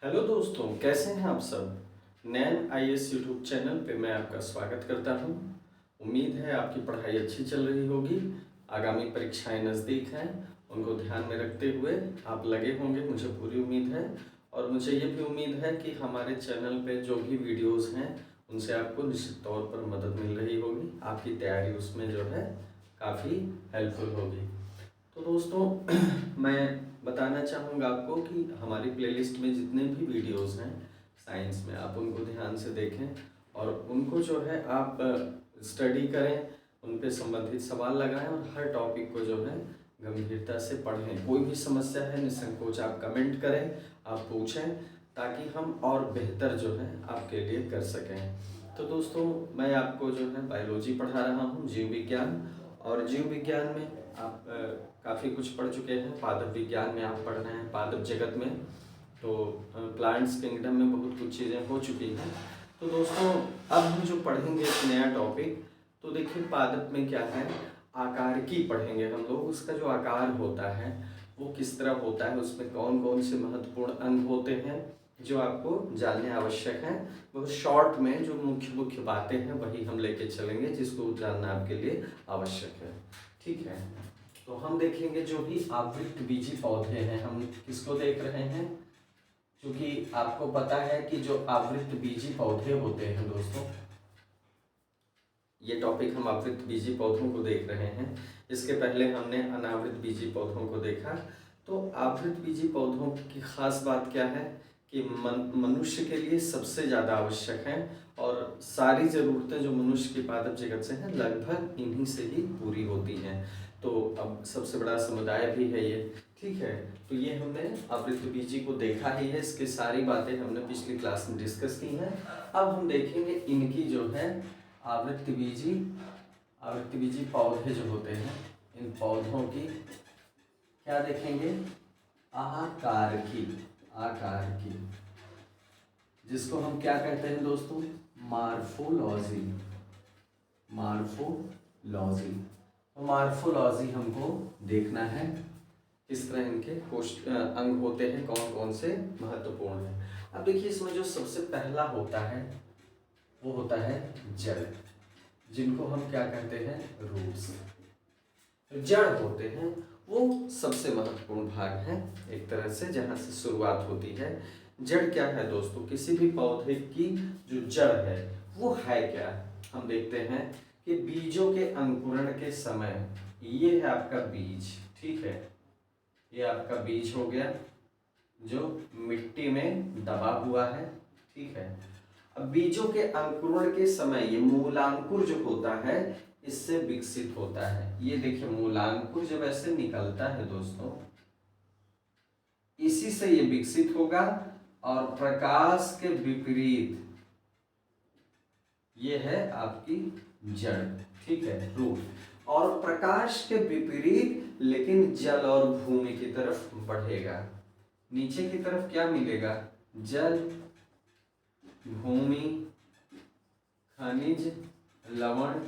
Hello दोस्तों, कैसे हैं आप सब। नैन आईएएस यूट्यूब चैनल पे मैं आपका स्वागत करता हूं। उम्मीद है आपकी पढ़ाई अच्छी चल रही होगी। आगामी परीक्षाएं नज़दीक हैं, उनको ध्यान में रखते हुए आप लगे होंगे, मुझे पूरी उम्मीद है। और मुझे ये भी उम्मीद है कि हमारे चैनल पे जो भी वीडियोज़ हैं उनसे आपको निश्चित तौर पर मदद मिल रही होगी। आपकी तैयारी उसमें जो है काफ़ी हेल्पफुल होगी। तो दोस्तों मैं बताना चाहूँगा आपको कि हमारी प्लेलिस्ट में जितने भी वीडियोस हैं साइंस में, आप उनको ध्यान से देखें और उनको जो है आप स्टडी करें, उन पे संबंधित सवाल लगाएं और हर टॉपिक को जो है गंभीरता से पढ़ें। कोई भी समस्या है निसंकोच आप कमेंट करें, आप पूछें, ताकि हम और बेहतर जो है आपके लिए कर सकें। तो दोस्तों मैं आपको जो है बायोलॉजी पढ़ा रहा हूँ, जीव विज्ञान। और जीव विज्ञान में आप काफ़ी कुछ पढ़ चुके हैं। पादप विज्ञान में आप पढ़ रहे हैं, पादप जगत में तो प्लांट्स किंगडम में बहुत कुछ चीज़ें हो चुकी हैं। तो दोस्तों अब हम जो पढ़ेंगे एक नया टॉपिक, तो देखिए पादप में क्या है, आकार की पढ़ेंगे हम लोग। उसका जो आकार होता है वो किस तरह होता है, उसमें कौन कौन से महत्वपूर्ण अंग होते हैं जो आपको जानने आवश्यक हैं। बहुत शॉर्ट में जो मुख्य मुख्य बातें हैं वही हम लेके चलेंगे, जिसको जानना आपके लिए आवश्यक है। ठीक है, तो हम देखेंगे जो भी आवृत्त बीजी पौधे हैं, हम किसको देख रहे हैं। क्योंकि आपको पता है कि जो आवृत्त बीजी पौधे होते हैं दोस्तों, ये टॉपिक हम आवृत्त बीजी पौधों को देख रहे हैं। इसके पहले हमने अनावृत बीजी पौधों को देखा। तो आवृत्त बीजी पौधों की खास बात क्या है कि मनुष्य के लिए सबसे ज़्यादा आवश्यक है और सारी ज़रूरतें जो मनुष्य की पादप जगत से हैं लगभग इन्हीं से ही पूरी होती हैं। तो अब सबसे बड़ा समुदाय भी है ये। ठीक है, तो ये हमने आवृत्त बीजी को देखा ही है, इसकी सारी बातें हमने पिछली क्लास में डिस्कस की हैं। अब हम देखेंगे इनकी जो है आवृत्त बीजी पौधे जो होते हैं, इन पौधों की क्या देखेंगे, आकार की, जिसको हम क्या कहते हैं दोस्तों, मार्फोलॉजी। तो मार्फोलॉजी हमको देखना है, किस तरह इनके अंग होते हैं, कौन कौन से महत्वपूर्ण हैं। अब देखिए इसमें जो सबसे पहला होता है वो होता है जड़, जिनको हम क्या कहते हैं, रूट्स। जड़ होते हैं वो सबसे महत्वपूर्ण भाग है एक तरह से, जहाँ से शुरुआत होती है। जड़ क्या है दोस्तों, किसी भी पौधे की जो जड़ है वो है क्या। हम देखते हैं कि बीजों के अंकुरण के समय, ये है आपका बीज। ठीक है, ये आपका बीज हो गया जो मिट्टी में दबा हुआ है। ठीक है, अब बीजों के अंकुरण के समय ये मूलांकुर जो होता है इससे विकसित होता है। ये देखिए मूलांकुर जब ऐसे निकलता है दोस्तों, इसी से ये विकसित होगा। और प्रकाश के विपरीत ये है आपकी जड़। ठीक है, रूट। और प्रकाश के विपरीत लेकिन जल और भूमि की तरफ बढ़ेगा। नीचे की तरफ क्या मिलेगा, जल, भूमि, खनिज, लवण,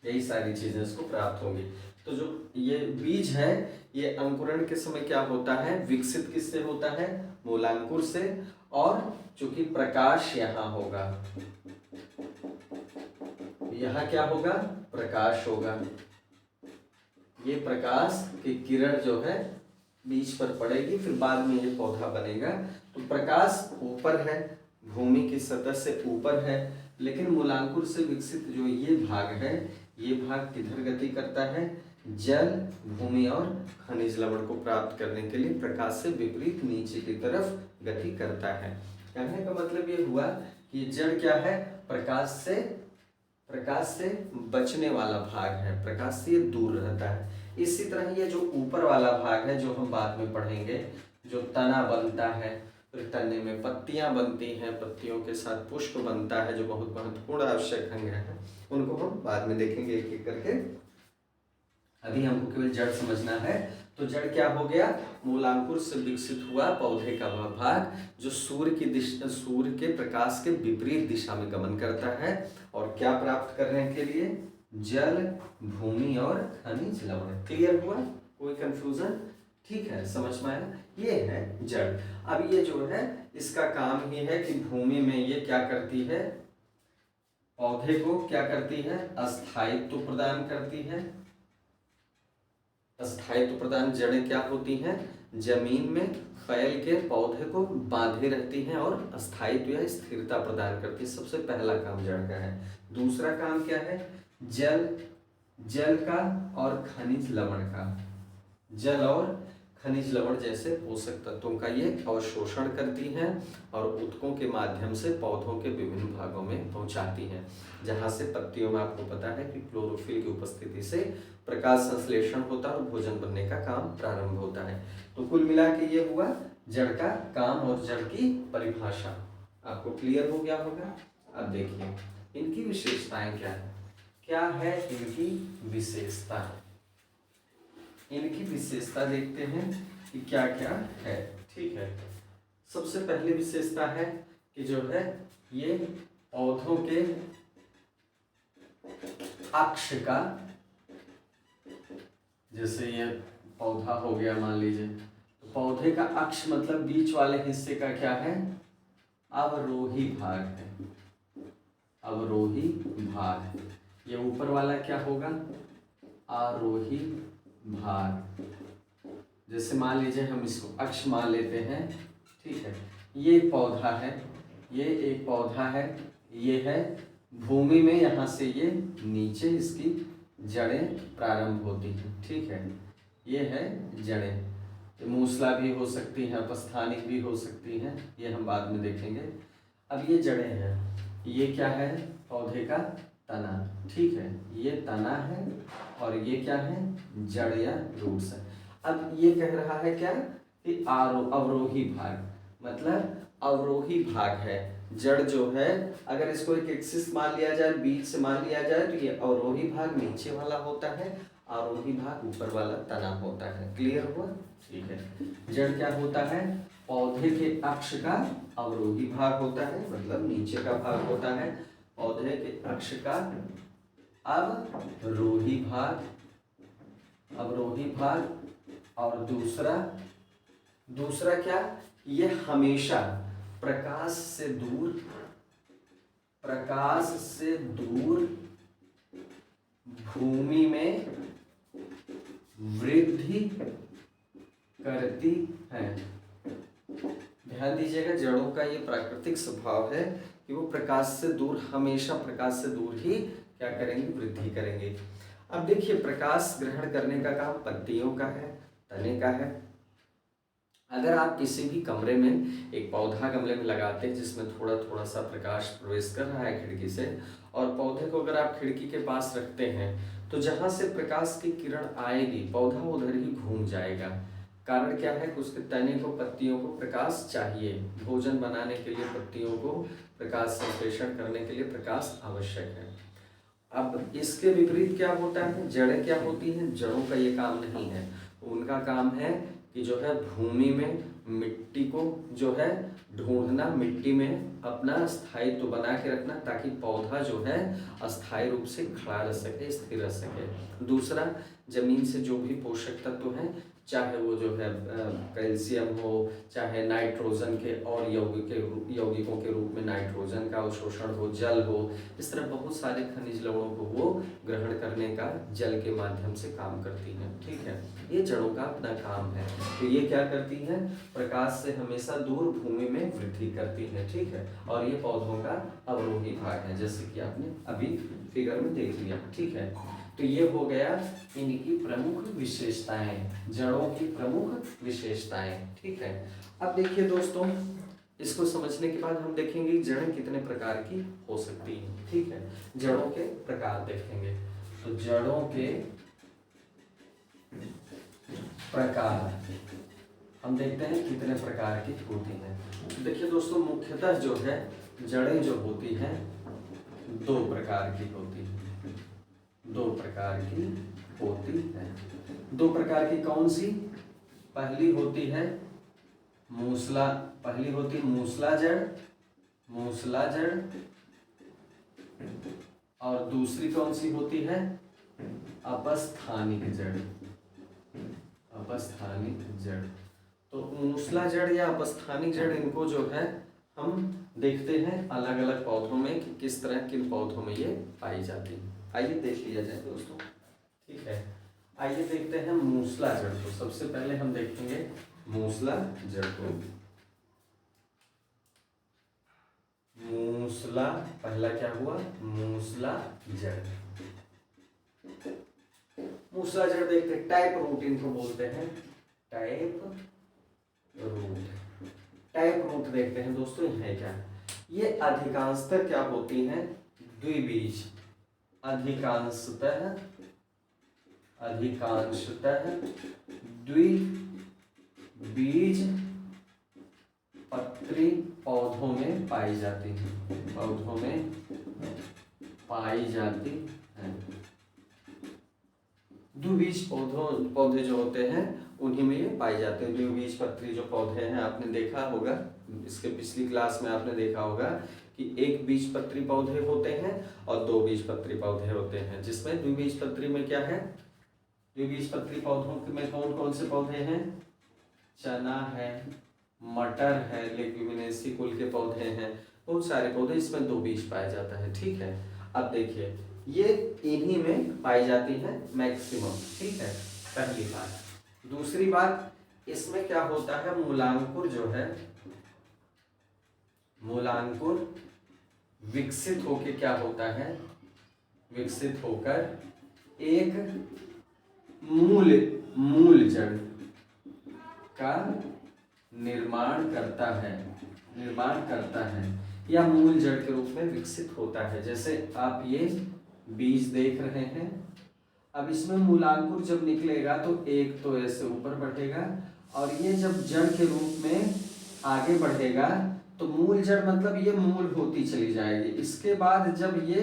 यही सारी चीजें इसको प्राप्त होंगी। तो जो ये बीज है ये अंकुरण के समय क्या होता है, विकसित किससे होता है, मूलांकुर से। और चूंकि प्रकाश यहाँ होगा, यहाँ क्या होगा, प्रकाश होगा। ये प्रकाश की किरण जो है बीज पर पड़ेगी, फिर बाद में ये पौधा बनेगा। तो प्रकाश ऊपर है, भूमि की सतह से ऊपर है, लेकिन मूलांकुर से विकसित जो ये भाग है, ये भाग किधर गति करता है, जल, भूमि और खनिज लवण को प्राप्त करने के लिए प्रकाश से विपरीत नीचे की तरफ गति करता है। कहने का मतलब ये हुआ कि जड़ क्या है, प्रकाश से बचने वाला भाग है, प्रकाश से ये दूर रहता है। इसी तरह ये जो ऊपर वाला भाग है जो हम बाद में पढ़ेंगे, जो तना बनता है, फिर तने में पत्तियां बनती हैं, पत्तियों के साथ पुष्प बनता है, जो बहुत महत्वपूर्ण आवश्यक अंग है, उनको हम बाद में देखेंगे एक एक करके। अभी हमको केवल जड़ समझना है। तो जड़ क्या हो गया, मूलांकुर से विकसित हुआ पौधे का वह भाग जो सूर्य के प्रकाश के विपरीत दिशा में गमन करता है। और क्या प्राप्त करने के लिए, जल, भूमि और खनिज लवण। क्लियर हुआ, कोई कंफ्यूजन। ठीक है, समझ में आया? ये है जड़। अब ये जो है इसका काम ही है कि भूमि में ये क्या करती है, पौधे को क्या करती है, अस्थायित्व प्रदान करती है। अस्थायित्व प्रदान जड़ें क्या होती हैं, जमीन में फैल के पौधे को बांधे रहती हैं और अस्थायित्व या स्थिरता प्रदान करती है। सबसे पहला काम जड़ का है। दूसरा काम क्या है, जल का और खनिज लवण का। जल और खनिज लवण जैसे पोषक तत्वों का ये अवशोषण करती हैं और ऊतकों के माध्यम से पौधों के विभिन्न भागों में पहुंचाती हैं, जहां से पत्तियों में आपको पता है कि क्लोरोफिल की उपस्थिति से प्रकाश संश्लेषण होता है और भोजन बनने का काम प्रारंभ होता है। तो कुल मिला के ये हुआ जड़ का काम और जड़ की परिभाषा। आपको क्लियर हो गया होगा। अब देखिए इनकी विशेषताएं क्या है, क्या है इनकी विशेषता। इनकी विशेषता देखते हैं कि क्या क्या है। ठीक है, सबसे पहली विशेषता है कि जो है ये पौधों के अक्ष का, जैसे ये पौधा हो गया मान लीजिए, तो पौधे का अक्ष मतलब बीच वाले हिस्से का क्या है, अवरोही भाग है। अवरोही भाग। ये ऊपर वाला क्या होगा, आरोही भाग। जैसे मान लीजिए हम इसको अक्ष मान लेते हैं। ठीक है, ये पौधा है, ये एक पौधा है, ये है भूमि में, यहाँ से ये नीचे इसकी जड़ें प्रारंभ होती हैं। ठीक है, ये है जड़ें। ये मूसला भी हो सकती हैं, अपस्थानिक भी हो सकती हैं, ये हम बाद में देखेंगे। अब ये जड़ें हैं, ये क्या है, पौधे का तना। ठीक है, ये तना है और ये क्या है, जड़ या रूट्स है। अब ये कह रहा है क्या कि अवरोही भाग, मतलब अवरोही भाग है। जड़ जो है अगर इसको एक एक्सिस मान लिया जाए, बीच से मान लिया जाए, तो ये अवरोही भाग नीचे वाला होता है, आरोही भाग ऊपर वाला तना होता है। क्लियर हुआ? ठीक है, जड़ क्या होता है, पौधे के अक्ष का अवरोही भाग होता है, मतलब नीचे का भाग होता है। पौधे के अक्ष का अवरोही भाग, अवरोही भाग। और दूसरा क्या, ये हमेशा प्रकाश से दूर भूमि में वृद्धि करती है। ध्यान दीजिएगा, जड़ों का ये प्राकृतिक स्वभाव है कि वो प्रकाश से दूर, हमेशा प्रकाश से दूर ही क्या करेंगे, वृद्धि करेंगे। अब देखिए, प्रकाश ग्रहण करने का काम पत्तियों का है, तने का है। अगर आप किसी भी कमरे में एक पौधा गमले में लगाते हैं जिसमें थोड़ा थोड़ा सा प्रकाश प्रवेश कर रहा है खिड़की से, और पौधे को अगर आप खिड़की के पास रखते हैं, तो जहाँ से प्रकाश की किरण आएगी पौधा उधर ही घूम जाएगा। कारण क्या है कि उसके तने को, पत्तियों को प्रकाश चाहिए, भोजन बनाने के लिए पत्तियों को प्रकाश संश्लेषण करने के लिए प्रकाश आवश्यक है। अब इसके विपरीत क्या होता है, जड़ें क्या होती हैं, जड़ों का ये काम नहीं है। उनका काम है कि जो है भूमि में मिट्टी को जो है ढूंढना, मिट्टी में अपना स्थायित्व बना के रखना, ताकि पौधा जो है अस्थायी रूप से खड़ा रह सके, स्थिर रह सके। दूसरा, जमीन से जो भी पोषक तत्व हैं, चाहे वो जो है कैल्शियम हो, चाहे नाइट्रोजन के और यौगिकों के रूप में नाइट्रोजन का अवशोषण हो, जल हो, इस तरह बहुत सारे खनिज लवणों को वो ग्रहण करने का जल के माध्यम से काम करती हैं। ठीक है, ये जड़ों का अपना काम है। तो ये क्या करती हैं, प्रकाश से हमेशा दूर भूमि में वृद्धि करती है। ठीक है, और ये पौधों का अवरोही भाग है, जैसे कि आपने अभी फिगर में देख लिया। ठीक है, तो ये हो गया इनकी प्रमुख विशेषताएं, जड़ों की प्रमुख विशेषताएं। ठीक है, अब देखिए दोस्तों, इसको समझने के बाद हम देखेंगे जड़ें कितने प्रकार की हो सकती हैं। ठीक है, जड़ों के प्रकार देखेंगे। तो जड़ों के प्रकार हम देखते हैं कितने प्रकार की होती हैं। देखिए दोस्तों, मुख्यतः जो है जड़ें जो होती हैं दो प्रकार की होती हैं। दो प्रकार की होती है। दो प्रकार की कौन सी? पहली होती है मूसला, पहली होती मूसला जड़, मूसला जड़। और दूसरी कौन सी होती है? अपस्थानिक जड़, अपस्थानिक जड़। तो मूसला जड़ या अपस्थानिक जड़, इनको जो है हम देखते हैं अलग अलग पौधों में कि किस तरह किन पौधों में ये पाई जाती है। आइए देख लिया जाए दोस्तों, ठीक है। आइए देखते हैं मूसला जड़ को। सबसे पहले हम देखेंगे मूसला जड़ को। मूसला, पहला क्या हुआ, मूसला जड़। मूसला जड़ देखते हैं, टाइप रूट इनको बोलते हैं, टाइप रूट। टाइप रूट देखते हैं दोस्तों, है क्या, ये अधिकांशतः क्या होती हैं, द्विबीज। अधिकांशतः द्विबीज पत्री पौधों में पाई जाती है, पौधों में पाई जाती है। द्विबीज पौधे जो होते हैं उन्हीं में ये पाई जाते हैं। द्विबीज पत्री जो पौधे हैं, आपने देखा होगा, इसके पिछली क्लास में आपने देखा होगा कि एक बीज पत्री पौधे होते हैं और दो बीज पत्री पौधे होते हैं। जिसमें द्विबीज पत्री में क्या है, द्विबीज पत्री पौधों में कौन कौन से पौधे हैं, चना है, मटर है, लेग्यूमिनेसी कुल के पौधे हैं, बहुत सारे पौधे, इसमें दो बीज पाया जाता है, ठीक है। अब देखिए ये इन्हीं में पाई जाती है मैक्सिमम, ठीक है, पहली बात। दूसरी बात, इसमें क्या होता है, मूलांकुर जो है, मूलांकुर विकसित होकर क्या होता है, विकसित होकर एक मूल जड़ का निर्माण करता है, या मूल जड़ के रूप में विकसित होता है। जैसे आप ये बीज देख रहे हैं, अब इसमें मूलांकुर जब निकलेगा तो एक तो ऐसे ऊपर बढ़ेगा, और ये जब जड़ के रूप में आगे बढ़ेगा तो मूल जड़ मतलब ये मूल होती चली जाएगी। इसके बाद जब ये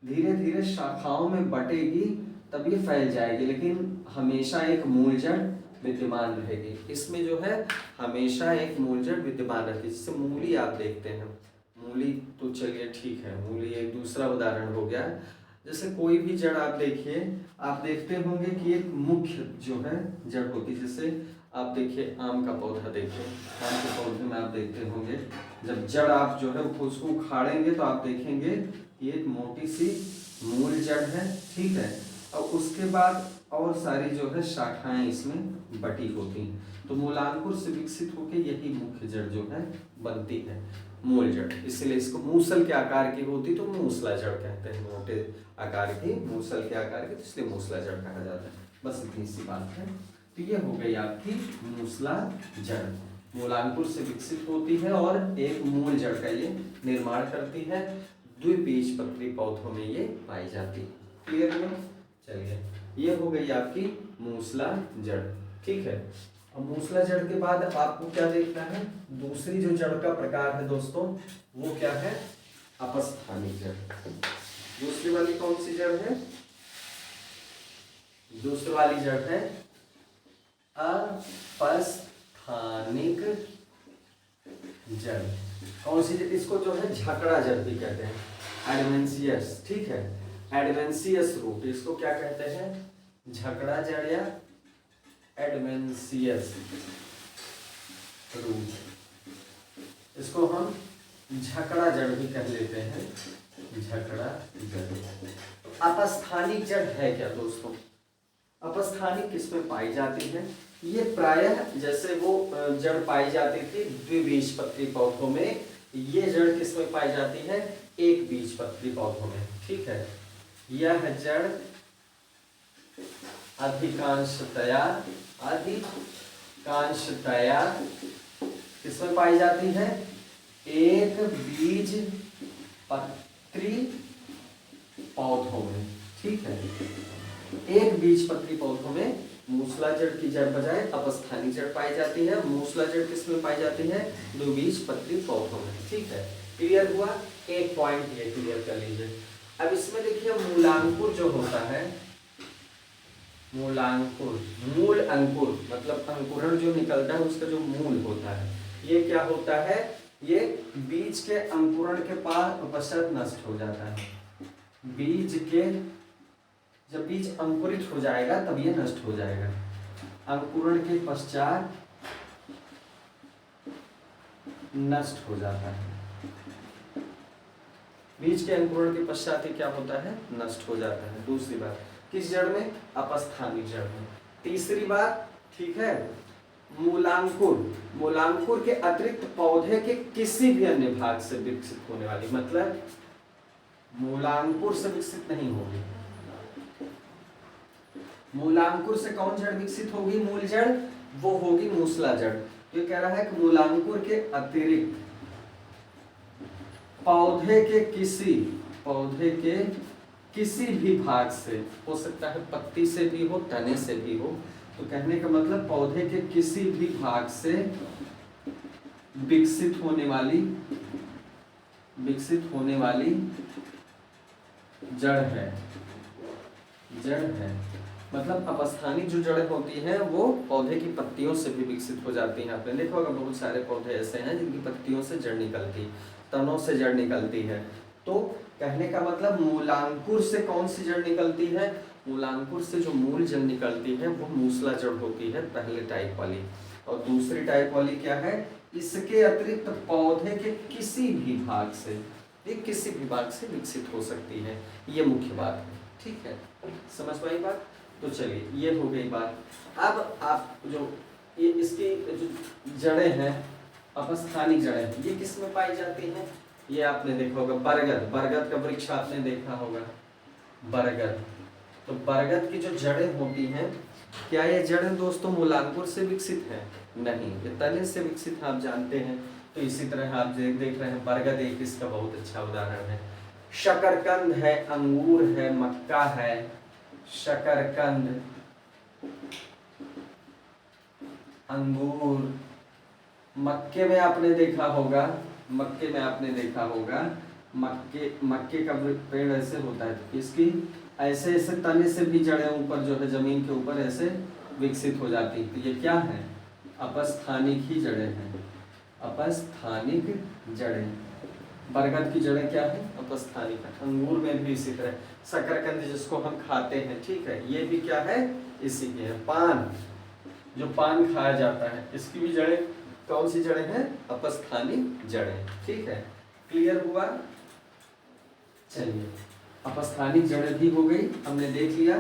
धीरे धीरे शाखाओं में बटेगी तब ये फैल जाएगी, लेकिन हमेशा एक मूल जड़ विद्यमान रहेगी। इसमें जो है हमेशा एक मूल जड़ विद्यमान रहती है। जैसे मूली आप देखते हैं, मूली तो चलिए ठीक है, मूली एक दूसरा उदाहरण हो गया। जैसे कोई भी जड़ आप देखिए, आप देखते होंगे कि एक मुख्य जो है जड़ होती है। जैसे आप देखिए आम का पौधा देखिए, आम के पौधे में आप देखते होंगे जब जड़ आप जो है उसको उखाड़ेंगे तो आप देखेंगे कि एक मोटी सी मूल जड़ है, ठीक है, और उसके बाद और सारी जो है शाखाएं इसमें बटी होती हैं। तो मूलांकुर से विकसित होकर यही मुख्य जड़ जो है बनती है, मूल जड़। इसलिए इसको मूसल के आकार की होती तो मूसला जड़ कहते हैं, मोटे आकार की, मूसल के आकार की, तो इसलिए मूसला जड़ कहा जाता है। बस इतनी सी बात है। तो ये हो गई आपकी मूसला जड़, मूलांकुर से विकसित होती है और एक मूल जड़ का ये निर्माण करती है। द्विबीजपत्री पौधों में ये पाई जाती है। क्लियर है? चलिए, ये हो गई आपकी मूसला जड़, ठीक है। अब मूसला जड़ के बाद आपको क्या देखना है, दूसरी जो जड़ का प्रकार है दोस्तों वो क्या है, अपस्थानिक जड़। दूसरी वाली कौन सी जड़ है, दूसरी वाली जड़ है अपस्थानिक जड़। कौन सी, इसको जो है झकड़ा जड़ भी कहते हैं, एडवेंशियस, ठीक है, एडवेंशियस रूट, इसको क्या कहते हैं, झकड़ा जड़ या एडवेंशियस रूट। इसको हम झकड़ा जड़ भी कह लेते हैं, झकड़ा जड़। अपस्थानिक जड़ है क्या दोस्तों, अपस्थानिक किसमें पाई जाती है, ये प्रायः जैसे वो जड़ पाई जाती थी द्विबीजपत्री पौधों में, ये जड़ किसमें पाई जाती है, एक बीजपत्री पौधों में, ठीक है। यह जड़ अधिकांशतया किसमें पाई जाती है, एक बीज पत्री पौधों में, ठीक है, एक बीजपत्री पौधों में मूसला जड़ की जड़ बजाय अपस्थानिक जड़ पाई जाती है। मूसला जड़ किसमें पाई जाती है, द्विबीजपत्री पौधों में, ठीक है। क्लियर हुआ, एक पॉइंट ये क्लियर कर लीजिए। अब इसमें देखिए मूलांकुर जो होता है, मूलांकुर, मूल अंकुर मतलब अंकुरण जो निकलता है उसका जो मूल होता है, ये क्या होता है, ये बीज के अंकुरण के पश्चात नष्ट हो जाता है। बीज के जब बीज अंकुरित हो जाएगा तब ये नष्ट हो जाएगा। अंकुरण के पश्चात नष्ट हो जाता है। बीज के अंकुरण के पश्चात ही क्या होता है, नष्ट हो जाता है। दूसरी बात, किस जड़ में, अपस्थानिक जड़ में। तीसरी बात, ठीक है, मूलांकुर, मूलांकुर के अतिरिक्त पौधे के किसी भी अन्य भाग से विकसित होने वाली, मतलब मूलांकुर से विकसित नहीं होगी। मूलांकुर से कौन जड़ विकसित होगी, मूल जड़, वो होगी मूसला जड़। ये कह रहा है कि मूलांकुर के अतिरिक्त पौधे के किसी भी भाग से, हो सकता है पत्ती से भी हो, तने से भी हो, तो कहने का मतलब पौधे के किसी भी भाग से विकसित होने वाली जड़ है। मतलब अपस्थानिक जो जड़ें होती हैं वो पौधे की पत्तियों से भी विकसित हो जाती हैं। आपने देखा होगा बहुत सारे पौधे ऐसे हैं जिनकी पत्तियों से जड़ निकलती, तनों से जड़ निकलती है। तो कहने का मतलब मूलांकुर से कौन सी जड़ निकलती है, मूलांकुर से जो मूल जड़ निकलती है वो मूसला जड़ होती है, पहले टाइप वाली। और दूसरी टाइप वाली क्या है, इसके अतिरिक्त पौधे के किसी भी भाग से, ये किसी भी भाग से विकसित हो सकती है। ये मुख्य बात है, ठीक है, समझ पाई बात। तो चलिए ये हो गई बात। अब आप जो ये इसकी जो जड़ें हैं, अपस्थानिक जड़ें, ये किस में पाई जाती हैं, ये आपने देखा होगा बरगद का वृक्ष आपने देखा होगा, बरगद। तो बरगद की जो जड़ें होती हैं, क्या ये जड़ें दोस्तों मूलांकुर से विकसित हैं, नहीं, ये तने से विकसित, आप जानते हैं। तो इसी तरह आप देख रहे हैं बरगद एक इसका बहुत अच्छा उदाहरण है। शकरकंद है, अंगूर है, मक्का है, शकरकंद, अंगूर, मक्के में आपने देखा होगा, मक्के का पेड़ ऐसे होता है, तो इसकी ऐसे तने से भी जड़ें ऊपर जो है जमीन के ऊपर ऐसे विकसित हो जाती है। तो ये क्या है, अपस्थानिक ही जड़ें हैं, अपस्थानिक जड़ें। बरगद की जड़ें क्या है, अपस्थानिक। अंगूर में भी इसी तरह, शकरकंद जिसको हम खाते हैं, ठीक है, ये भी क्या है, इसी के है। पान, जो पान खाया जाता है, इसकी भी जड़ें कौन सी जड़ें हैं, अपस्थानिक जड़ें, ठीक है, क्लियर हुआ। चलिए अपस्थानिक जड़ें भी हो गई, हमने देख लिया।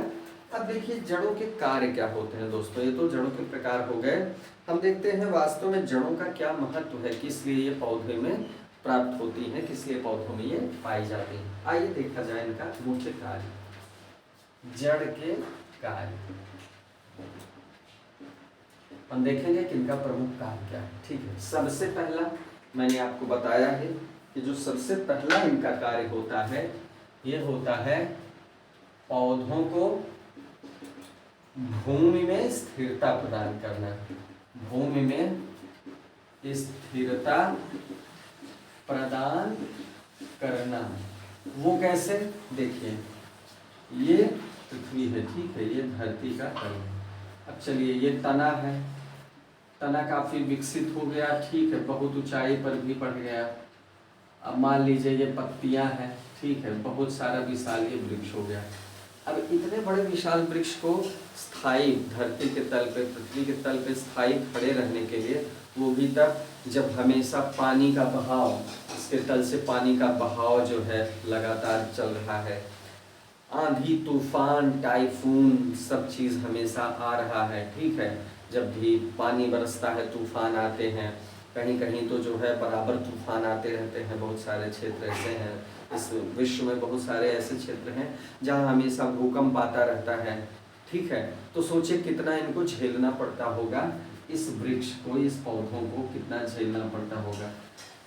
अब देखिए जड़ों के कार्य क्या होते हैं दोस्तों, ये तो जड़ों के प्रकार हो गए। हम देखते हैं वास्तव में जड़ों का क्या महत्व है, किस लिए ये पौधे में प्राप्त होती हैं, किस लिए पौधों में ये पाई जाती हैं। आइए देखा जाए इनका मुख्य कार्य, जड़ के कार्य। हम देखेंगे कि इनका प्रमुख कार्य क्या है, ठीक है। सबसे पहला मैंने आपको बताया है कि जो सबसे पहला इनका कार्य होता है, ये होता है पौधों को भूमि में स्थिरता प्रदान करना। भूमि में स्थिरता प्रदान करना, वो कैसे, देखिए ये पृथ्वी है, ठीक है, ये धरती का तल है। अब चलिए ये तना है, तना काफी विकसित हो गया, ठीक है, बहुत ऊंचाई पर भी बढ़ गया। अब मान लीजिए ये पत्तियां हैं, ठीक है, बहुत सारा विशाल ये वृक्ष हो गया। अब इतने बड़े विशाल वृक्ष को स्थायी धरती के तल पे, पृथ्वी के तल पे स्थायी खड़े रहने के लिए, वो भी तब जब हमेशा पानी का बहाव, इसके तल से पानी का बहाव जो है लगातार चल रहा है, आंधी तूफान टाइफून सब चीज़ हमेशा आ रहा है, ठीक है, जब भी पानी बरसता है तूफान आते हैं, कहीं कहीं तो जो है बराबर तूफान आते रहते हैं। बहुत सारे क्षेत्र ऐसे हैं इस विश्व में, बहुत सारे ऐसे क्षेत्र हैं जहां हमेशा भूकंप आता रहता है, ठीक है। तो सोचिए कितना इनको झेलना पड़ता होगा, इस वृक्ष को, इस पौधों को कितना झेलना पड़ता होगा।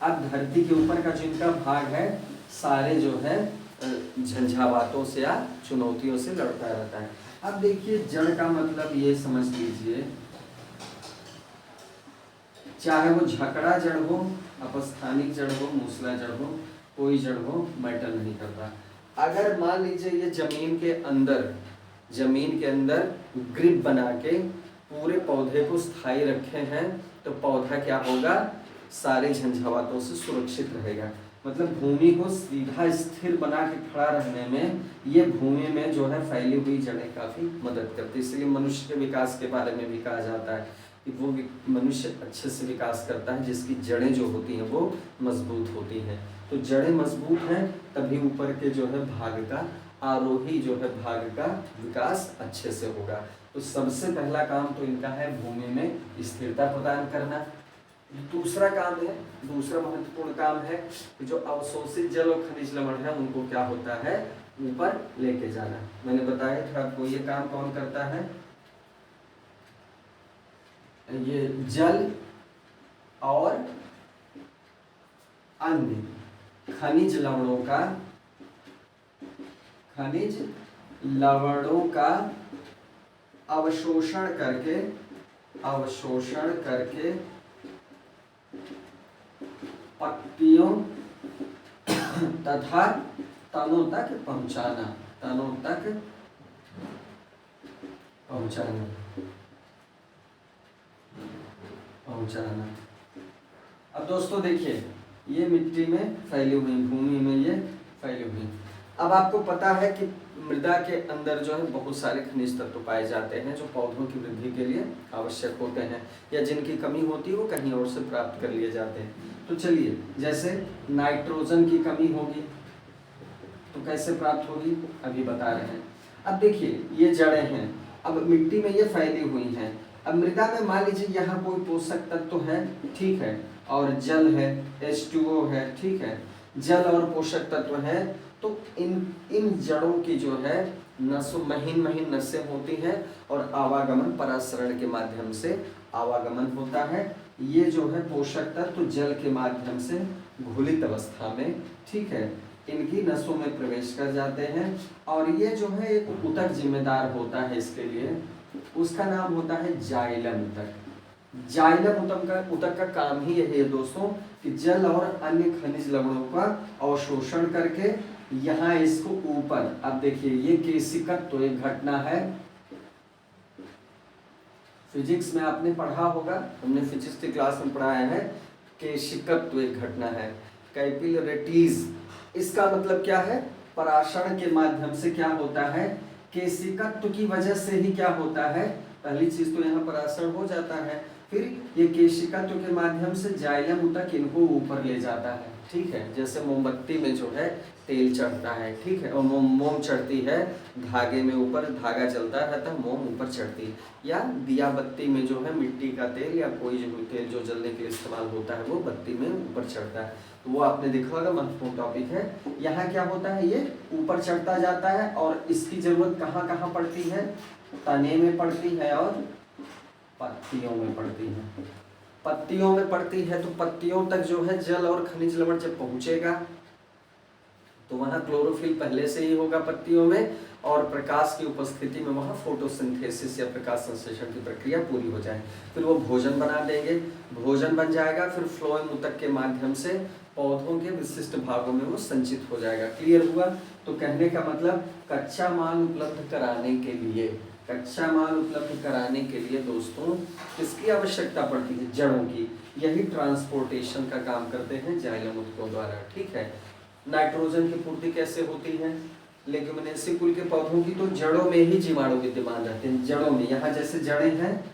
अब धरती के ऊपर का जिनका भाग है, सारे जो है झंझावातों से या चुनौतियों से लड़ता रहता है। अब देखिए जड़ का मतलब ये समझ लीजिए, चाहे वो झकड़ा जड़ हो, अपस्थानिक जड़ हो, मूसला जड़ हो, कोई जड़ हो, मैटर नहीं करता। अगर मान लीजिए ये जमीन के अंदर ग्रिप बना के पूरे पौधे को स्थायी रखे हैं, तो पौधा क्या होगा, सारे झंझावातों से सुरक्षित रहेगा। मतलब भूमि को सीधा स्थिर बना के खड़ा रहने में ये भूमि में जो है फैली हुई जड़ें काफी मदद करती है। इसलिए मनुष्य के विकास के बारे में भी कहा जाता है कि वो मनुष्य अच्छे से विकास करता है जिसकी जड़ें जो होती हैं वो मजबूत होती हैं। तो जड़ें मजबूत हैं तभी ऊपर के जो है भाग का, आरोही जो है भाग का विकास अच्छे से होगा। तो सबसे पहला काम तो इनका है भूमि में स्थिरता प्रदान करना। दूसरा काम है, दूसरा महत्वपूर्ण काम है कि जो अवशोषित जल और खनिज लवण है उनको क्या होता है, ऊपर लेके जाना। मैंने बताया था आपको ये काम कौन करता है, ये जल और अन्य खनिज लवणों का अवशोषण करके पत्तियों तथा तनों तक पहुंचाना। अब दोस्तों देखिए ये मिट्टी में फैली हुई, भूमि में ये फैली हुई। अब आपको पता है कि मृदा के अंदर जो है बहुत सारे खनिज तत्व पाए जाते हैं जो पौधों की वृद्धि के लिए आवश्यक होते हैं, या जिनकी कमी होती है वो कहीं और से प्राप्त कर लिए जाते हैं। तो चलिए, जैसे नाइट्रोजन की कमी होगी तो कैसे प्राप्त होगी, अभी बता रहे हैं। अब देखिए ये जड़ें हैं, अब मिट्टी में ये फैली हुई हैं। अब मृदा में मान लीजिए यहाँ कोई पोषक तत्व है, ठीक है, और जल है, H2O है, ठीक है, जल और पोषक तत्व है। तो इन जड़ों की जो है महीन नसें होती हैं और आवागमन परासरण के माध्यम से आवागमन होता है। ये जो है पोषक तत्व जल के माध्यम से घुलित अवस्था में, ठीक है, इनकी नसों में प्रवेश कर जाते हैं। और ये जो है एक ऊतक जिम्मेदार होता है इसके लिए, उसका नाम होता है जाइलम ऊतक। जाइलम ऊतक का काम ही यही है दोस्तों कि जल और अन्य खनिज लवणों का अवशोषण करके यहाँ इसको ऊपर, अब देखिए ये केशिकत्व एक घटना है, फिजिक्स में आपने पढ़ा होगा, हमने फिजिक्स की क्लास में पढ़ाया है, केशिकत्व एक घटना है, कैपिलरिटीज। इसका मतलब क्या है, पराशरण के माध्यम से क्या होता है, केशिकत्व की वजह से ही क्या होता है, पहली चीज तो यहाँ पराशरण हो जाता है, फिर ये केशिकत्व के माध्यम से जाइलम ऊतक इनको ऊपर ले जाता है, ठीक है। जैसे मोमबत्ती में जो है तेल चढ़ता है, ठीक है, और मोम चढ़ती है धागे में, ऊपर धागा चलता रहता है, मोम ऊपर चढ़ती है। या दिया बत्ती में जो है मिट्टी का तेल या कोई जो तेल जो जलने के लिए इस्तेमाल होता है वो बत्ती में ऊपर चढ़ता है। तो वो आपने देखा होगा, महत्वपूर्ण टॉपिक है। यहाँ क्या होता है, ये ऊपर चढ़ता जाता है और इसकी जरूरत कहाँ कहाँ पड़ती है, तने में पड़ती है और पत्तियों में पड़ती है। पत्तियों में पड़ती है तो पत्तियों तक जो है जल और खनिज लवण जब पहुंचेगा तो वहां क्लोरोफिल पहले से ही होगा पत्तियों में, और प्रकाश की उपस्थिति में वहां फोटोसिंथेसिस या प्रकाश संश्लेषण की प्रक्रिया पूरी हो जाए, फिर वो भोजन बना देंगे, भोजन बन जाएगा, फिर फ्लोएम ऊतक के माध्यम से पौधों के विशिष्ट भागों में वो संचित हो जाएगा। क्लियर हुआ? तो कहने का मतलब कच्चा माल उपलब्ध कराने के लिए, कच्चा माल उपलब्ध कराने के लिए दोस्तों किसकी आवश्यकता पड़ती है, जड़ों की। यही ट्रांसपोर्टेशन का काम करते हैं जाइलम ऊतकों द्वारा, ठीक है। नाइट्रोजन की पूर्ति कैसे होती है, लेग्यूमिनेसी कुल के पौधों की, तो जड़ों में ही जीवाणु विद्यमान रहते हैं। जड़ों में, यहाँ जैसे जड़ें हैं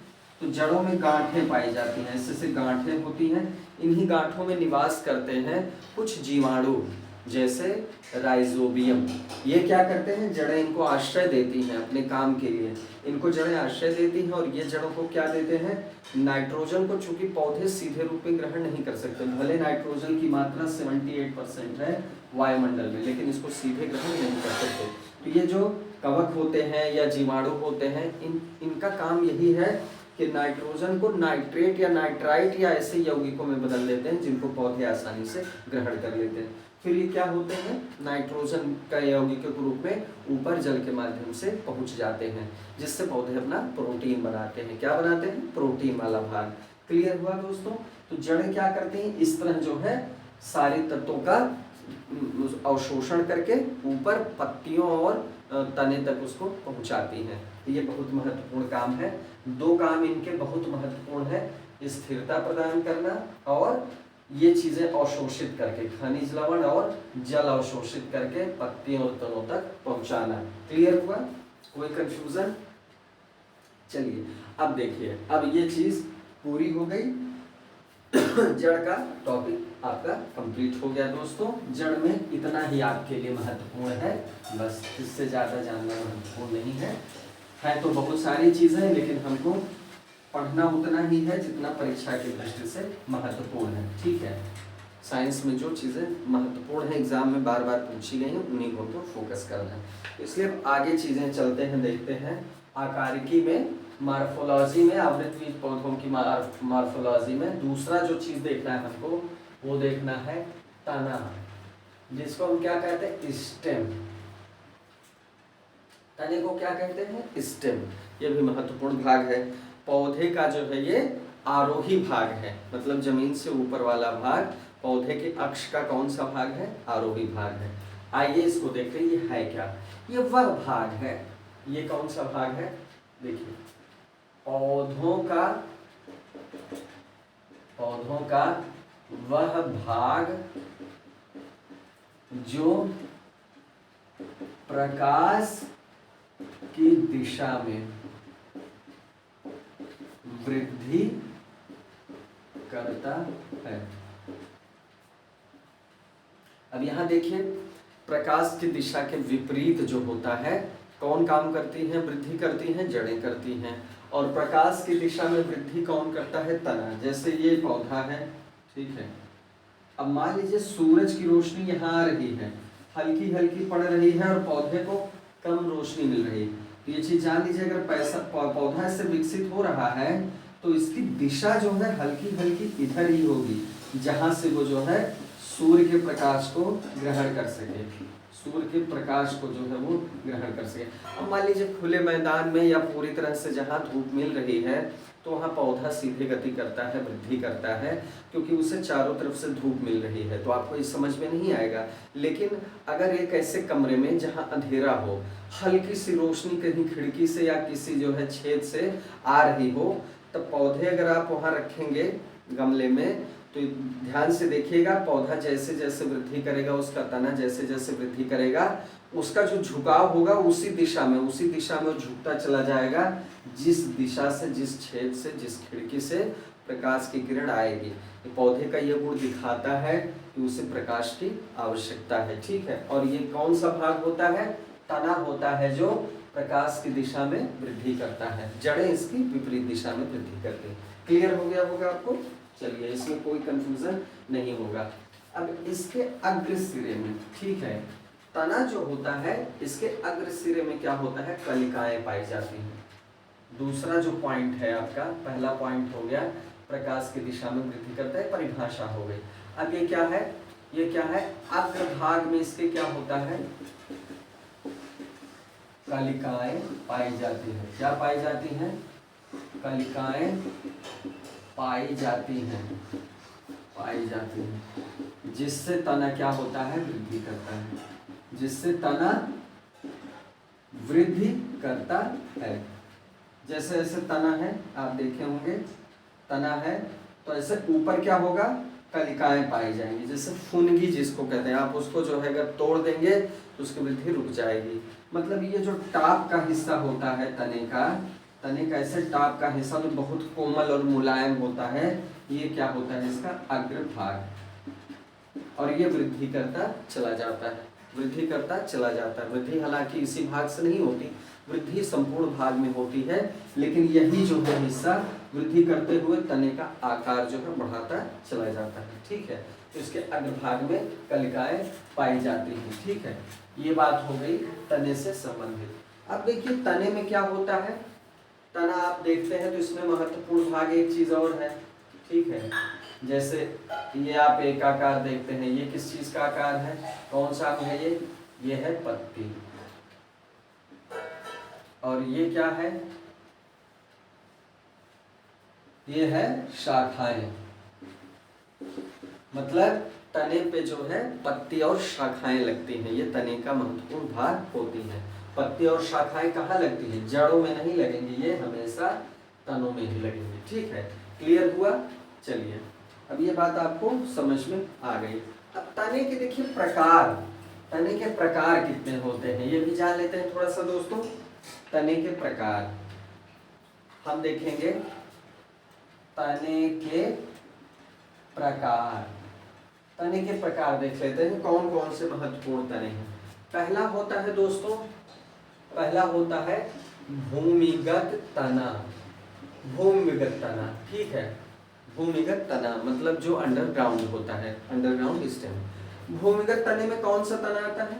तो जड़ों में गांठें पाई जाती हैं, ऐसे गांठें होती हैं, इन्हीं गांठों में निवास करते हैं कुछ जीवाणु, जैसे राइजोबियम। ये क्या करते हैं, जड़ें इनको आश्रय देती हैं अपने काम के लिए, इनको जड़ें आश्रय देती हैं और ये जड़ों को क्या देते हैं, नाइट्रोजन को। चूंकि पौधे सीधे रूप में ग्रहण नहीं कर सकते, भले नाइट्रोजन की मात्रा 78% है वायुमंडल में, लेकिन इसको सीधे ग्रहण नहीं कर सकते। तो ये जो कवक होते हैं या जीवाणु होते हैं, इनका काम यही है कि नाइट्रोजन को नाइट्रेट या नाइट्राइट या ऐसे यौगिकों में बदल देते हैं जिनको पौधे आसानी से ग्रहण कर लेते हैं। फिर ये क्या होते हैं, नाइट्रोजन का यौगिक के रूप में ऊपर जल के माध्यम से पहुंच जाते हैं, जिससे पौधे अपना प्रोटीन बनाते हैं। क्या बनाते हैं, प्रोटीन वाला भाग। क्लियर हुआ दोस्तों? तो जड़ें क्या करती हैं, इस तरह जो है सारे तत्वों का अवशोषण करके ऊपर पत्तियों और तने तक उसको पहुंचाती हैं। ये बहुत महत्वपूर्ण काम है। दो काम इनके बहुत महत्वपूर्ण है, स्थिरता प्रदान करना और ये चीजें अवशोषित करके, खनिज लवण और जल अवशोषित करके पत्तियों और तनों तक पहुंचाना। क्लियर हुआ? कोई कंफ्यूजन? चलिए अब देखिए, अब ये चीज पूरी हो गई। जड़ का टॉपिक आपका कंप्लीट हो गया दोस्तों। जड़ में इतना ही आपके लिए महत्वपूर्ण है, बस इससे ज़्यादा जानना महत्वपूर्ण नहीं है तो बहुत सारी चीज़ें, लेकिन हमको पढ़ना उतना ही है जितना परीक्षा की दृष्टि से महत्वपूर्ण है। ठीक है, साइंस में जो चीज़ें महत्वपूर्ण है, एग्जाम में बार बार पूछी गई हैं, उन्हीं को तो फोकस करना है। इसलिए आगे चीज़ें चलते हैं, देखते हैं। आकारिकी में, मार्फोलॉजी में, आवृतबीज पौधों की मार्फोलॉजी में दूसरा जो चीज़ देखना है हमको, वो देखना है तना, जिसको हम क्या कहते हैं? स्टेम। तने को क्या कहते हैं? स्टेम। ये भी महत्वपूर्ण भाग है। पौधे का जो है ये आरोही भाग है, मतलब जमीन से ऊपर वाला भाग। पौधे के अक्ष का कौन सा भाग है? आरोही भाग है। आइए इसको देखते हैं, ये है क्या? ये वह भाग है। ये कौन सा भाग है? देखिए, पौधों का वह भाग जो प्रकाश की दिशा में वृद्धि करता है। अब यहां देखिए, प्रकाश की दिशा के विपरीत जो होता है, कौन काम करती है? वृद्धि करती हैं, जड़ें करती हैं। और प्रकाश की दिशा में वृद्धि कौन करता है? तना। जैसे ये पौधा है, ठीक है। अब मान लीजिए सूरज की रोशनी यहाँ आ रही है, हल्की हल्की पड़ रही है और पौधे को कम रोशनी मिल रही है। तो ये चीज जान लीजिए, अगर पौधा इससे विकसित हो रहा है तो इसकी दिशा जो है हल्की हल्की इधर ही होगी, जहां से वो जो है सूर्य के प्रकाश को ग्रहण कर सके, सूर्य के प्रकाश को जो है वो ग्रहण कर सके। अब मान लीजिए खुले मैदान में या पूरी तरह से जहाँ धूप मिल रही है, तो वहाँ पौधा सीधे गति करता है, वृद्धि करता है, क्योंकि उसे चारों तरफ से धूप मिल रही है। तो आपको ये समझ में नहीं आएगा। लेकिन अगर एक ऐसे कमरे में जहाँ अंधेरा हो, हल्की सी रोशनी कहीं खिड़की से या किसी जो है छेद से आ रही हो, तब पौधे अगर आप वहाँ रखेंगे गमले में, तो ध्यान से देखिएगा, पौधा जैसे जैसे वृद्धि करेगा, उसका तना जैसे जैसे वृद्धि करेगा, उसका जो झुकाव होगा उसी दिशा में वो झुकता चला जाएगा, जिस दिशा से, जिस छेद से, जिस खिड़की से प्रकाश की किरण आएगी। पौधे का यह गुण दिखाता है कि उसे प्रकाश की आवश्यकता है। ठीक है, और ये कौन सा भाग होता है? तना होता है, जो प्रकाश की दिशा में वृद्धि करता है। जड़ें इसकी विपरीत दिशा में वृद्धि करती है। क्लियर हो गया होगा आपको? चलिए, इसमें कोई कंफ्यूजन नहीं होगा। अब इसके अग्र सिरे में, ठीक है, तना जो होता है, इसके अग्र सिरे में क्या होता है? कलिकाएं पाई जाती हैं। दूसरा जो पॉइंट है आपका, पहला पॉइंट हो गया प्रकाश की दिशा में वृद्धि करता है, परिभाषा हो गई। अब ये क्या है? ये क्या है? अग्र भाग में इसके क्या होता है? कलिकाएं पाई जाती हैं। क्या पाई जाती हैं? कलिकाएं पाई जाती हैं, जिससे तना क्या होता है? वृद्धि करता है, जिससे तना वृद्धि करता है। जैसे ऐसे तना है, आप देखे होंगे, तना है तो ऐसे ऊपर क्या होगा? कलिकाएं पाई जाएंगी, जैसे फुनगी जिसको कहते हैं। आप उसको जो है अगर तोड़ देंगे तो उसकी वृद्धि रुक जाएगी। मतलब ये जो टॉप का हिस्सा होता है तने का ऐसे टॉप का हिस्सा तो बहुत कोमल और मुलायम होता है, ये क्या होता है? इसका अग्र भाग। और ये वृद्धि करता चला जाता है, वृद्धि करता चला जाता है। वृद्धि हालांकि इसी भाग से नहीं होती, वृद्धि संपूर्ण भाग में होती है, लेकिन यही जो है हिस्सा वृद्धि करते हुए तने का आकार जो है बढ़ाता चला जाता है। ठीक है, तो इसके अग्रभाग में कलिकाएं पाई जाती हैं। ठीक है, ये बात हो गई तने से संबंधित। अब देखिए तने में क्या होता है? तना आप देखते हैं तो इसमें महत्वपूर्ण भाग एक चीज और है। ठीक है, जैसे ये आप एक आकार देखते हैं, ये किस चीज का आकार है? कौन सा है ये है पत्ती। और ये क्या है? ये है शाखाएं। मतलब तने पे जो है पत्ती और शाखाएं लगती हैं, ये तने का महत्वपूर्ण भाग होती हैं। पत्ती और शाखाएं कहाँ लगती हैं? जड़ों में नहीं लगेंगी, ये हमेशा तनों में ही लगेंगी। ठीक है, क्लियर हुआ? चलिए अब ये बात आपको समझ में आ गई। अब तने के देखिए प्रकार, तने के प्रकार कितने होते हैं ये भी जान लेते हैं थोड़ा सा दोस्तों। तने के प्रकार हम देखेंगे, तने के प्रकार, तने के प्रकार देख लेते हैं कौन कौन से महत्वपूर्ण तने हैं। पहला होता है दोस्तों, पहला होता है भूमिगत तना। भूमिगत तना, ठीक है, भूमिगत तना मतलब जो अंडरग्राउंड होता है, अंडरग्राउंड स्टेम। भूमिगत तने में कौन सा तना आता है,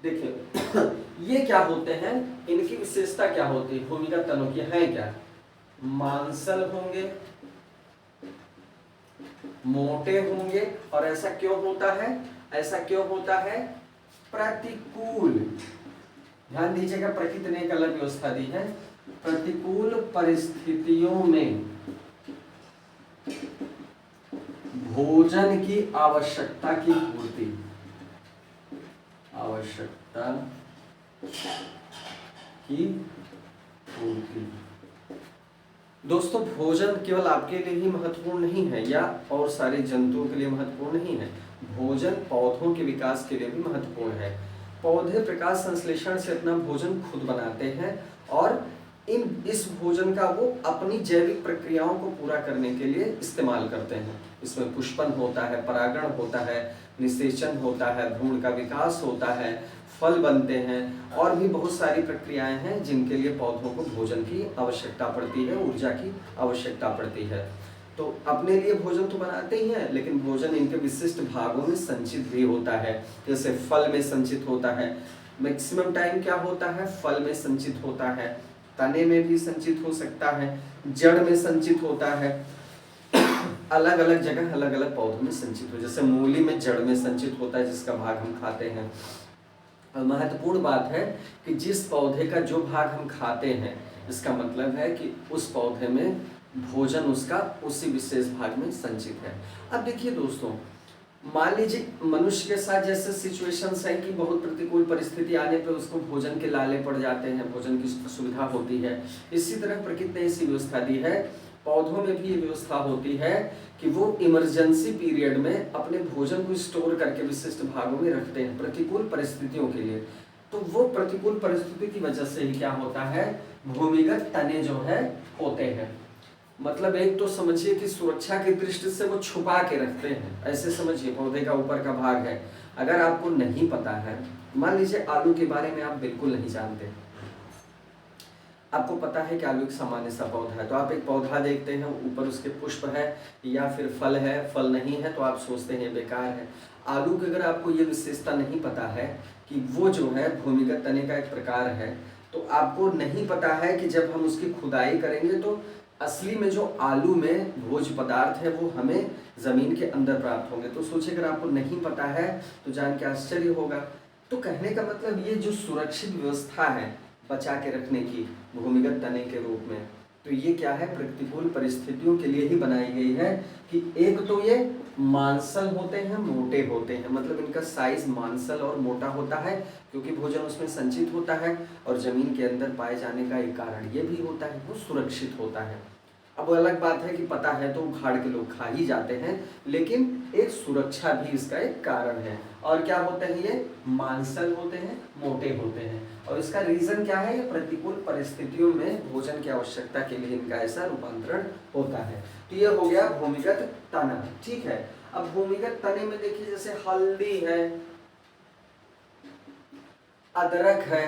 देखिए ये क्या होते हैं, इनकी विशेषता क्या होती है भूमिगत तनों की, है क्या, मांसल होंगे, मोटे होंगे। और ऐसा क्यों होता है, ऐसा क्यों होता है, प्रतिकूल, ध्यान दीजिएगा प्रकृति ने एक अलग व्यवस्था दी है, प्रतिकूल परिस्थितियों में भोजन की आवश्यकता की पूर्ति, आवश्यकता की पूर्ति। दोस्तों भोजन केवल आपके लिए ही महत्वपूर्ण नहीं है या और सारे जंतुओं के लिए महत्वपूर्ण नहीं है, भोजन पौधों के विकास के लिए भी महत्वपूर्ण है। पौधे प्रकाश संश्लेषण से अपना भोजन खुद बनाते हैं और इस भोजन का वो अपनी जैविक प्रक्रियाओं को पूरा करने के लिए इस्तेमाल करते हैं। इसमें पुष्पन होता है, परागण होता है, निषेचन होता है, भ्रूण का विकास होता है, फल बनते हैं और भी बहुत सारी प्रक्रियाएं हैं जिनके लिए पौधों को भोजन की आवश्यकता पड़ती है, ऊर्जा की आवश्यकता पड़ती है। तो अपने लिए भोजन तो बनाते ही हैं, लेकिन भोजन इनके विशिष्ट भागों में संचित भी होता है। जैसे फल में संचित होता है, मैक्सिमम टाइम क्या होता है, फल में संचित होता है, तने में भी संचित हो सकता है, जड़ में संचित होता है, अलग अलग जगह अलग अलग पौधों में संचित हो। जैसे मूली में जड़ में संचित होता है जिसका भाग हम खाते हैं। महत्वपूर्ण बात है कि जिस पौधे का जो भाग हम खाते हैं इसका मतलब है कि उस पौधे में भोजन उसका उसी विशेष भाग में संचित है। अब देखिए दोस्तों, मान लीजिए मनुष्य के साथ जैसे सिचुएशंस है कि बहुत प्रतिकूल परिस्थिति आने पर उसको भोजन के लाले पड़ जाते हैं, भोजन की सुविधा होती है। इसी तरह प्रकृति ने ऐसी व्यवस्था दी है, पौधों में भी ये व्यवस्था होती है कि वो इमरजेंसी पीरियड में अपने भोजन को स्टोर करके विशिष्ट भागों में रखते हैं प्रतिकूल परिस्थितियों के लिए। तो वो प्रतिकूल परिस्थिति की वजह से ही क्या होता है, भूमिगत तने जो है होते हैं। मतलब एक तो समझिए कि सुरक्षा की दृष्टि से वो छुपा के रखते हैं, ऐसे समझिए पौधे का ऊपर का भाग है। अगर आपको नहीं पता है, मान लीजिए आलू के बारे में आप बिल्कुल नहीं जानते, आपको पता है कि आलू एक सामान्य सा पौधा है, तो आप एक पौधा देखते हैं, ऊपर उसके पुष्प है या फिर फल है, फल नहीं है तो आप सोचते हैं बेकार है। आलू की अगर आपको ये विशेषता नहीं पता है कि वो जो है भूमिगत तने का एक प्रकार है, तो आपको नहीं पता है कि जब हम उसकी खुदाई करेंगे तो असली में जो आलू में भोज्य पदार्थ है वो हमें जमीन के अंदर प्राप्त होंगे। तो सोचिए अगर आपको नहीं पता है तो जान के आश्चर्य होगा। तो कहने का मतलब ये जो सुरक्षित व्यवस्था है बचा के रखने की भूमिगत तने के रूप में, तो ये क्या है, प्रतिकूल परिस्थितियों के लिए ही बनाई गई है कि एक तो ये मांसल होते हैं, मोटे होते हैं, मतलब इनका साइज मांसल और मोटा होता है क्योंकि भोजन उसमें संचित होता है और जमीन के अंदर पाए जाने का एक कारण ये भी होता है, वो सुरक्षित होता है। अब अलग बात है कि पता है तो उखाड़ के लोग खा ही जाते हैं, लेकिन एक सुरक्षा भी इसका एक कारण है। और क्या होते हैं, ये मांसल होते हैं, मोटे होते हैं, और इसका रीजन क्या है, ये प्रतिकूल परिस्थितियों में भोजन की आवश्यकता के लिए इनका ऐसा रूपांतरण होता है। तो ये हो गया भूमिगत तना, ठीक है। अब भूमिगत तने में देखिए जैसे हल्दी है, अदरक है,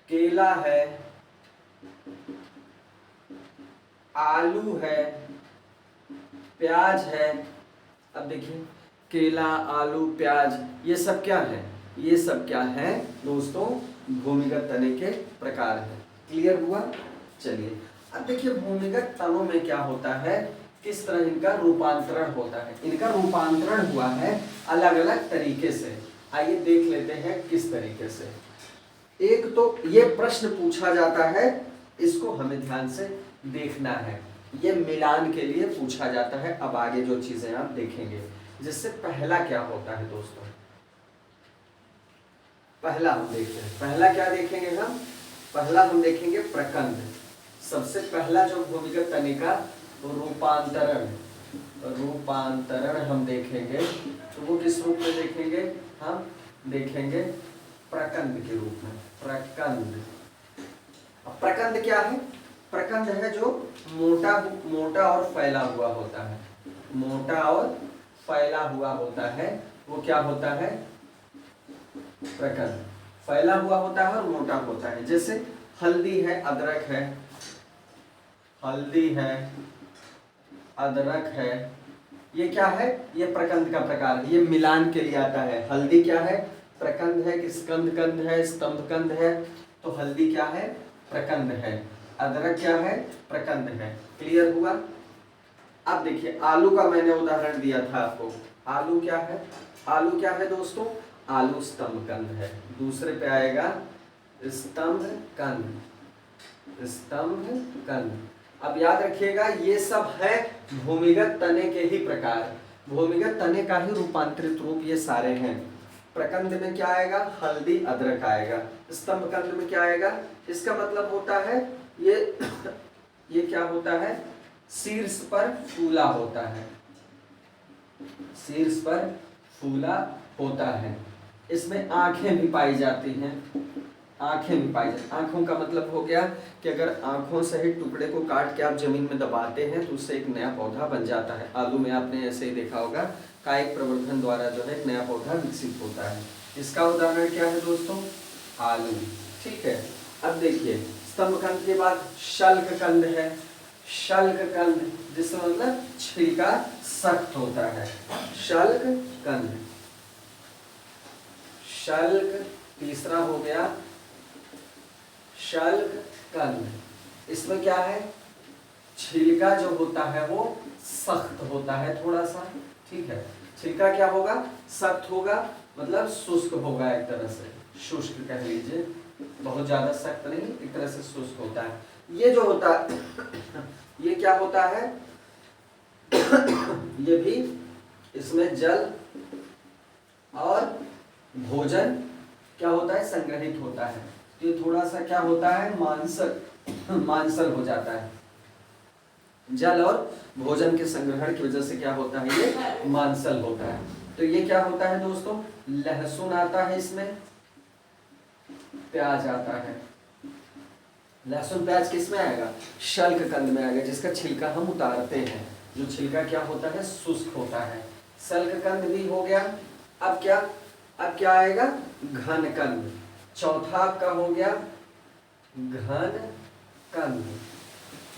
केला है, आलू है, प्याज है। अब देखिए केला, आलू, प्याज, ये सब क्या है, ये सब क्या है दोस्तों, भूमिगत तने के प्रकार है। क्लियर हुआ? चलिए अब देखिए भूमिगत तनों में क्या होता है, किस तरह इनका रूपांतरण होता है। इनका रूपांतरण हुआ है अलग अलग तरीके से, आइए देख लेते हैं किस तरीके से। एक तो ये प्रश्न पूछा जाता है, इसको हमें ध्यान से देखना है, ये मिलान के लिए पूछा जाता है। अब आगे जो चीजें आप देखेंगे, जिससे पहला क्या होता है दोस्तों, पहला हम देखते हैं, पहला क्या देखेंगे हम, पहला हम देखेंगे प्रकंद। सबसे पहला जो भूमिगत तने का रूपांतरण, रूपांतरण हम देखेंगे तो वो किस रूप में देखेंगे? हम देखेंगे प्रकंद के रूप में। प्रकंद, अब प्रकंद क्या है? प्रकंद है जो मोटा मोटा और फैला हुआ होता है। मोटा और फैला हुआ होता है, वो क्या होता है? प्रकंद। फैला हुआ होता है और मोटा होता है। जैसे हल्दी है, अदरक है, हल्दी है, अदरक है, ये क्या है? ये प्रकंद का प्रकार है, ये मिलान के लिए आता है। हल्दी क्या है? प्रकंद है कि स्कंद कंद है, स्तंभ कंद है, तो हल्दी क्या है? प्रकंद है। अदरक क्या है? प्रकंद है। क्लियर हुआ? अब देखिए आलू का मैंने उदाहरण दिया था आपको। आलू क्या है? आलू क्या है दोस्तों? आलू स्तंभ कंद है। दूसरे पे आएगा स्तंभ कंद, स्तंभ कंद। अब याद रखिएगा ये सब है भूमिगत तने के ही प्रकार। भूमिगत तने का ही रूपांतरित रूप ये सारे हैं। प्रकंद में क्या आएगा? हल्दी अदरक आएगा। स्तंभ कंद में क्या आएगा? इसका मतलब होता है ये क्या होता है? शीर्ष पर फूला होता है, शीर्ष पर फूला होता है। इसमें आंखें भी पाई जाती हैं, आंखें भी पाई जाती। आंखों का मतलब हो गया कि अगर आंखों सहित टुकड़े को काट के आप जमीन में दबाते हैं तो उससे एक नया पौधा बन जाता है। आलू में आपने ऐसे ही देखा होगा, कायिक प्रवर्धन द्वारा जो है एक नया पौधा विकसित होता है। इसका उदाहरण क्या है दोस्तों? आलू। ठीक है, अब देखिए स्तंभ कंद के बाद शल्क कंद है। शल्क कंद जिसमें मतलब छिलका सख्त होता है, शल्क कंद। शल्क तीसरा हो गया शल्क कंद। इसमें क्या है? छिलका जो होता है वो सख्त होता है थोड़ा सा। ठीक है, छिलका क्या होगा? सख्त होगा, मतलब शुष्क होगा, एक तरह से शुष्क कह लीजिए, बहुत ज्यादा सख्त नहीं, एक तरह से शुष्क होता है। ये जो होता है ये क्या होता है? ये भी इसमें जल और भोजन क्या होता है? संग्रहित होता है। तो ये थोड़ा सा क्या होता है? मांसल हो जाता है। जल और भोजन के संग्रहण की वजह से क्या होता है? ये मांसल होता है। तो ये क्या होता है दोस्तों? लहसुन आता है इसमें, प्याज आता है। लहसुन प्याज किस में आएगा? शल्क कंद में आएगा, जिसका छिलका हम उतारते हैं, जो छिलका क्या होता है? शुष्क होता है। शल्क कंद भी हो गया। अब क्या आएगा? घन कंद। चौथा आपका हो गया घन कंद।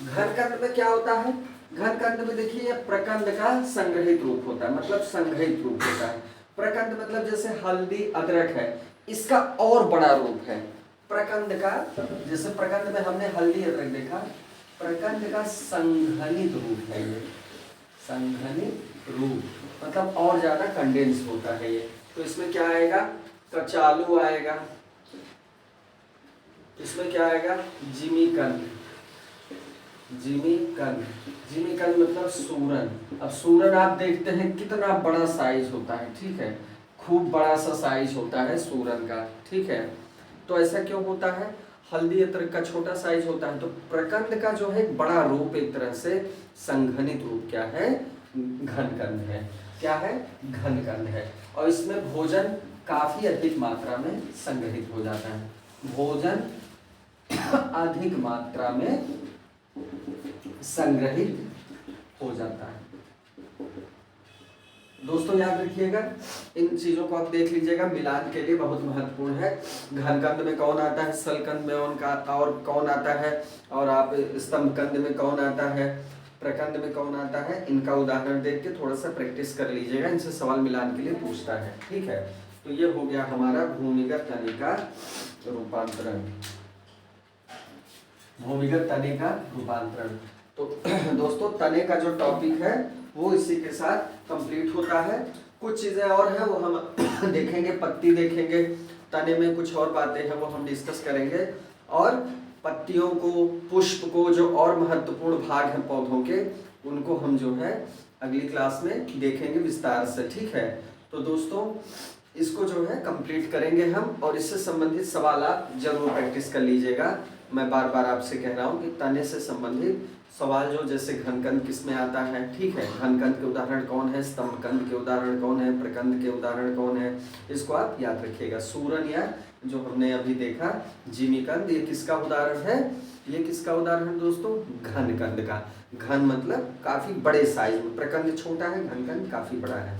घन कंद में क्या होता है? घन कंद में देखिए प्रकंद का संग्रहित रूप होता है, मतलब संग्रहित रूप होता है। प्रकंद मतलब जैसे हल्दी अदरक है, इसका और बड़ा रूप है प्रकंद का। जैसे प्रकंद में हमने हल्दी अदरक देखा, प्रकंद का संघनित रूप है ये, संघनित रूप मतलब और ज्यादा कंडेंस होता है ये। तो इसमें क्या आएगा? कचालू आएगा। इसमें क्या आएगा? जिमीकंद। जिमीकंद, जिमीकंद मतलब सूरन। अब सूरन आप देखते हैं कितना बड़ा साइज होता है, ठीक है, खूब बड़ा सा साइज होता है सूरन का। ठीक है, तो ऐसा क्यों होता है? हल्दी अदरक का छोटा साइज होता है। तो प्रकंद का जो है बड़ा रूप एक तरह से संघनित रूप क्या है? घन कंद है। क्या है? घन कंद है। और इसमें भोजन काफी अधिक मात्रा में संग्रहित हो जाता है, भोजन अधिक मात्रा में संग्रहित हो जाता है। दोस्तों याद रखिएगा, इन चीजों को आप देख लीजिएगा, मिलान के लिए बहुत महत्वपूर्ण है। घन कंद में कौन आता है, सल कंद में और कौन आता है, और आप स्तंभ कंद में कौन आता है, प्रकंद में कौन आता है, इनका उदाहरण देख के थोड़ा सा प्रैक्टिस कर लीजिएगा। इनसे सवाल मिलान के लिए पूछता है। ठीक है, तो ये हो गया हमारा भूमिगत तने का रूपांतरण, भूमिगत तने का रूपांतरण। तो दोस्तों तने का जो टॉपिक है वो इसी के साथ कंप्लीट होता है। कुछ चीजें और हैं वो हम देखेंगे, पत्ती देखेंगे, तने में कुछ और बातें हैं वो हम डिस्कस करेंगे, और पत्तियों को, पुष्प को, जो और महत्वपूर्ण भाग हैं पौधों के, उनको हम जो है अगली क्लास में देखेंगे विस्तार से। ठीक है, तो दोस्तों इसको जो है कंप्लीट करेंगे हम, और इससे संबंधित सवाल आप जरूर प्रैक्टिस कर लीजिएगा। मैं बार बार आपसे कह रहा हूँ कि तने से संबंधित सवाल जो जैसे घनकंद किस में आता है, ठीक है, घनकंद के उदाहरण कौन है, स्तंभकंद के उदाहरण कौन है, प्रकंद के उदाहरण कौन है, इसको आप याद रखिएगा। सूरन या जो हमने अभी देखा जिमीकंद, ये किसका उदाहरण है, ये किसका उदाहरण है दोस्तों, घनकंद का। घन मतलब काफी बड़े साइज में, प्रकंद छोटा है, घनकंद काफी बड़ा है।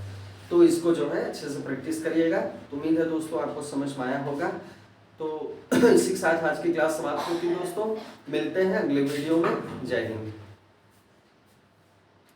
तो इसको जो है अच्छे से प्रैक्टिस करिएगा। तो उम्मीद है दोस्तों आपको समझ में आया होगा। तो इसी के साथ आज की क्लास समाप्त होती है दोस्तों, मिलते हैं अगले वीडियो में। जय हिंद।